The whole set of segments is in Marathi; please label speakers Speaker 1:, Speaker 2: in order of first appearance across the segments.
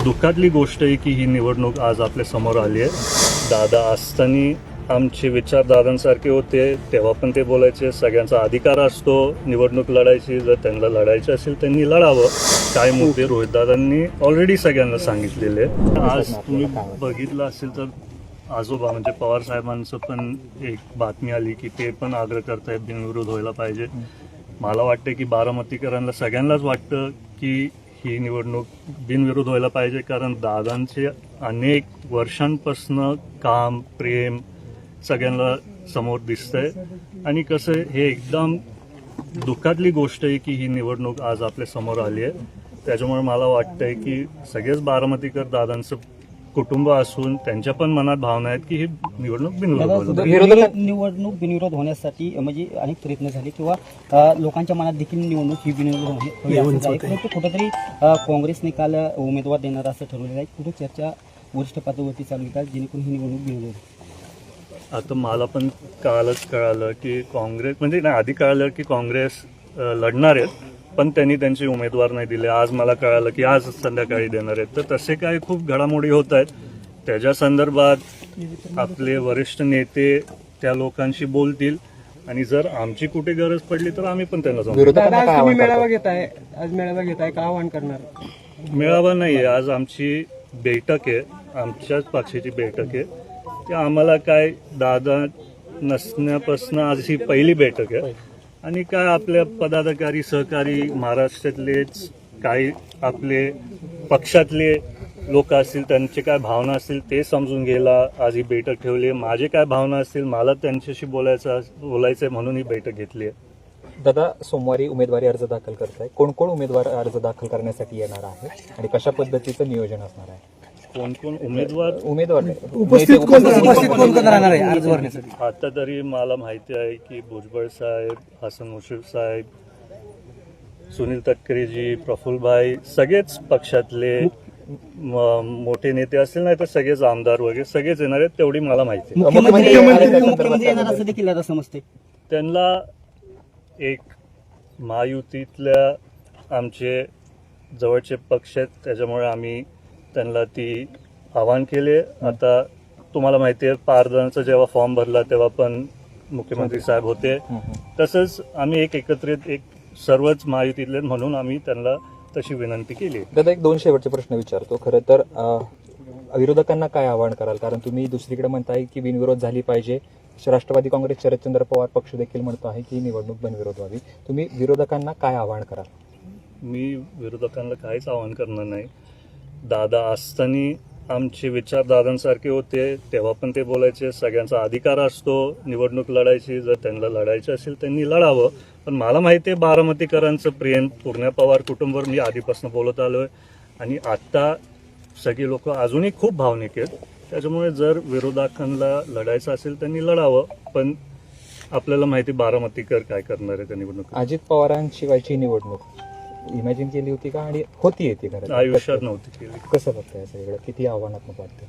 Speaker 1: दुःखातली गोष्ट आहे की ही निवडणूक आज आपल्या समोर आली आहे. दादा असताना आमचे विचार दादांसारखे होते, तेव्हा पण ते बोलायचे सगळ्यांचा अधिकार असतो निवडणूक लढायची, जर त्यांना लढायची असेल त्यांनी लढावं. काय मुद्दे रोहितदादांनी ऑलरेडी सगळ्यांना सांगितलेले. आज तुम्ही बघितलं असेल तर आजोबा म्हणजे पवार साहेबांचं पण एक बातमी आली की ते पण आग्रह करतायत बिनविरोध व्हायला पाहिजे. मला वाटतं की बारामतीकरांना सगळ्यांनाच वाटतं की ही निवडणूक बिनविरोध व्हायला पाहिजे, कारण दादांचे अनेक वर्षांपासून काम प्रेम सगळ्यांना समोर दिसतंय. आणि कसं हे एकदम दुःखातली गोष्ट आहे की ही निवडणूक आज आपल्या समोर आली आहे. त्याच्यामुळे मला वाटतंय की सगळेच बारामतीकर दादांचं कुटुंब असून त्यांच्या पण मनात भावना आहेत की ही निवडणूक
Speaker 2: निवडणूक बिनविरोध होण्यासाठी म्हणजे अनेक प्रयत्न झाले किंवा लोकांच्या मनात देखील निवडणूक ही बिनविरोध परंतु कुठेतरी काँग्रेसने काल उमेदवार देणार असं ठरवलेलं आहे. कुठे चर्चा वरिष्ठ पातळीवरती चालू आहे का जेणेकरून ही निवडणूक बिनविरोध?
Speaker 1: आता मला पण कालच कळालं की काँग्रेस म्हणजे नाही, आधी कळालं की काँग्रेस लढणार आहेत पण त्यांनी त्यांचे उमेदवार नाही दिले. आज मला कळालं की आज संध्याकाळी देणार आहेत. तर तसे काही खूप घडामोडी होत आहेत. त्याच्या संदर्भात आपले वरिष्ठ नेते त्या लोकांशी बोलतील आणि जर आमची कुठे गरज पडली तर आम्ही पण त्यांना सांगू.
Speaker 3: मेळावा घेताय, आज मेळावा घेताय, काय आवाहन करणार?
Speaker 1: मेळावा नाही आहे, आज आमची बैठक आहे, आमच्याच पक्षाची बैठक आहे. ते आम्हाला काय दादा नसण्यापासून आज ही पहिली बैठक आहे आणि काय आपल्या पदाधिकारी सहकारी महाराष्ट्रातलेच काही आपले पक्षातले लोक असतील त्यांचे काय भावना असतील ते समजून घ्यायला आज ही बैठक ठेवली आहे. माझे काय भावना असतील मला त्यांच्याशी बोलायचं म्हणून ही बैठक घेतली आहे.
Speaker 4: दादा सोमवारी उमेदवारी अर्ज दाखल करताय, कोण कोण उमेदवार अर्ज दाखल करण्यासाठी येणार आहे आणि कशा पद्धतीचं नियोजन असणार आहे?
Speaker 1: कोण कोण उमेदवार
Speaker 2: उपस्थित कोण राहणार आहे अर्ज भरण्यासाठी?
Speaker 1: आता तरी मला माहिती आहे की भुजबळ साहेब, हसन मुश्रीफ साहेब, सुनील तटकरेजी, प्रफुल्लभाई, सगळेच पक्षातले मोठे नेते असतील नाही तर सगळेच आमदार वगैरे सगळेच येणार आहेत तेवढी मला माहिती आहे.
Speaker 2: मुख्यमंत्री येणार असं देखील आता समजते.
Speaker 1: त्यांना एक महायुतीतल्या आमचे जवळचे पक्ष आहेत त्याच्यामुळे आम्ही त्यांना ती आवाहन केले. आता तुम्हाला माहिती आहे पारदानाचा जेव्हा फॉर्म भरला तेव्हा पण मुख्यमंत्री साहेब होते. तसंच आम्ही एकत्रित सर्वच महायुतीतले म्हणून आम्ही त्यांना तशी विनंती केली.
Speaker 4: दादा एक दोन शेवटचे प्रश्न विचारतो. खरं तर विरोधकांना काय आवाहन कराल, कारण तुम्ही दुसरीकडे म्हणताय की बिनविरोध झाली पाहिजे, राष्ट्रवादी काँग्रेस शरदचंद्र पवार पक्ष देखील म्हणतो आहे की निवडणूक बिनविरोध व्हावी, तुम्ही विरोधकांना काय आवाहन कराल?
Speaker 1: मी विरोधकांना काहीच आवाहन करणार नाही. दादा असताना आमचे विचार दादांसारखे होते, तेव्हा पण ते बोलायचे सगळ्यांचा अधिकार असतो निवडणूक लढायची, जर त्यांना लढायची असेल त्यांनी लढावं. पण मला माहिती आहे बारामतीकरांचं प्रेम पूर्ण पवार कुटुंबावर मी आधीपासून बोलत आलो आहे आणि आत्ता सगळी लोक अजूनही खूप भावनिक आहेत. त्याच्यामुळे जर विरोधकांना लढायचं असेल त्यांनी लढावं. पण आपल्याला माहिती बारामतीकर काय करणार आहे त्या निवडणूक.
Speaker 4: अजित पवारांशिवायची निवडणूक इमॅजिन केली होती का आणि होती येते खरं
Speaker 1: आयुष्यात नव्हती केली.
Speaker 4: कसं बघताय सगळं, किती आव्हानात्मक वाटतं?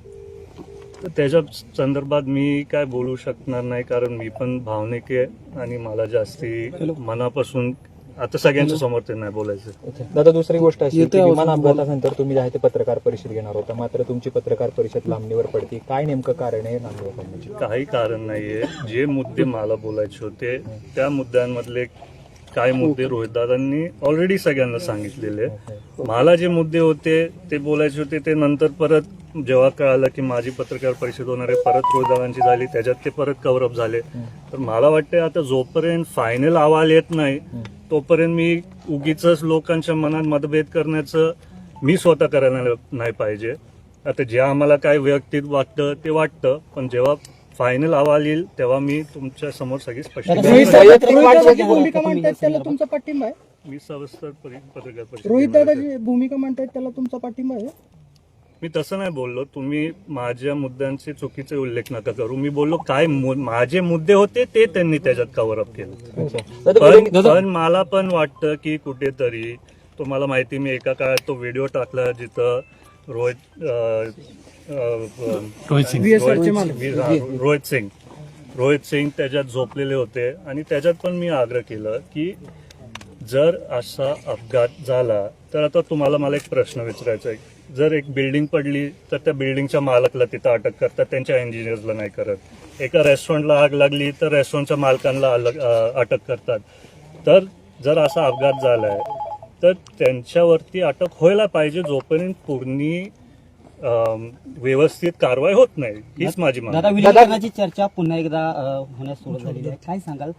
Speaker 1: तर त्याच्या संदर्भात मी काय बोलू शकणार नाही कारण मी पण भावनिक आहे आणि मला जास्ती मनापासून आता सगळ्यांच्या समोर ते नाही बोलायचं.
Speaker 4: दादा दुसरी गोष्ट अशी की विमान अपघातानंतर तुम्ही जे आहे ते पत्रकार परिषद घेणार होता, मात्र तुमची पत्रकार परिषद लांबणीवर पडते, काय नेमकं कारण आहे लांबणीवर पडण्याची?
Speaker 1: काही कारण नाहीये. जे मुद्दे मला बोलायचे होते त्या मुद्द्यांमधले काय मुद्दे रोहितदादांनी ऑलरेडी सगळ्यांना सांगितलेले. मला जे मुद्दे होते ते बोलायचे होते ते नंतर परत जेव्हा कळालं की माझी पत्रकार परिषद होणार आहे परत रोहितदादांची झाली, त्याच्यात ते परत कव्हरअप झाले. तर मला वाटतं आता जोपर्यंत फायनल अहवाल येत नाही तोपर्यंत मी उगीच लोकांच्या मनात मतभेद करण्याचं मी स्वतः करायला नाही पाहिजे. आता जे आम्हाला काय वैयक्तिक वाटतं ते वाटतं, पण जेव्हा फायनल अहवाल येईल तेव्हा मी तुमच्या समोर सगळी स्पष्ट
Speaker 3: भूमिका मांडतायत त्याला तुमचा पाठिंबा आहे?
Speaker 1: मी सविस्तर पत्रकार परिषद
Speaker 3: रोहित दादाची भूमिका मांडतायत त्याला तुमचा पाठिंबा आहे?
Speaker 1: मी तसं नाही बोललो. तुम्ही माझ्या मुद्द्यांचे चुकीचे उल्लेख नका करू. मी बोललो काय माझे मुद्दे होते ते त्यांनी त्याच्यात कव्हरअप केलं. पण मला पण वाटतं की कुठेतरी तुम्हाला माहिती मी एका काळात तो व्हिडिओ टाकला जिथं रोहित सिंग त्याच्यात झोपलेले होते आणि त्याच्यात पण मी आग्रह केलं की जर असा अपघात झाला तर आता तुम्हाला मला एक प्रश्न विचारायचा आहे जर एक बिल्डिंग पडली तर त्या बिल्डिंगच्या मालकला तिथं अटक करतात, त्यांच्या इंजिनियर्सला नाही करत. एका रेस्टॉरंटला आग लागली तर रेस्टॉरंटच्या मालकांना अटक करतात. तर जर असा अपघात झालाय तर त्यांच्यावरती अटक व्हायला पाहिजे जोपर्यंत पूर्ण व्यवस्थित कारवाई होत नाही. हीच माझी मागणी.
Speaker 2: दादा विलीनीकरणाची चर्चा पुन्हा एकदा होण्यास सुरुवात झालेली आहे. काय सांगाल?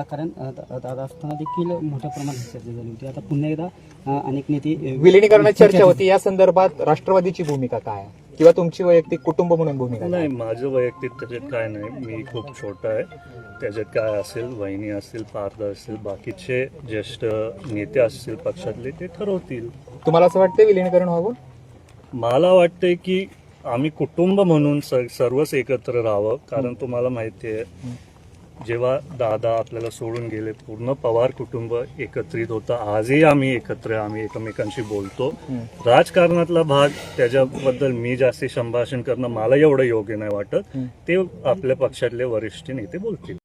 Speaker 2: कारण दादा असताना देखील मोठ्या प्रमाणात चर्चा झाली होती. आता पुन्हा एकदा अनेक नेते
Speaker 4: विलिनीकरणाची चर्चा होती, या संदर्भात राष्ट्रवादीची भूमिका काय आहे किंवा तुमची वैयक्तिक कुटुंब म्हणून भूमिका
Speaker 1: नाही,
Speaker 4: काय?
Speaker 1: माझं वैयक्तिक त्याच्यात काय नाही. मी खूप छोटा आहे. त्याच्यात काय असेल, वहिनी असतील, पार्थ असतील, बाकीचे ज्येष्ठ नेते असतील पक्षातले, ते ठरवतील.
Speaker 4: तुम्हाला असं वाटतं विलिनीकरण व्हावं?
Speaker 1: मला वाटतंय की आम्ही कुटुंब म्हणून सर्वच एकत्र राहावं. कारण तुम्हाला माहिती आहे, जेव्हा दादा आपल्याला सोडून गेले पूर्ण पवार कुटुंब एकत्रित होतं. आजही आम्ही एकत्र आहे, आम्ही एकमेकांशी बोलतो. राजकारणातला भाग त्याच्याबद्दल मी जास्ती संभाषण करणं मला एवढं योग्य नाही वाटत. ते आपल्या पक्षातले वरिष्ठ नेते बोलतील.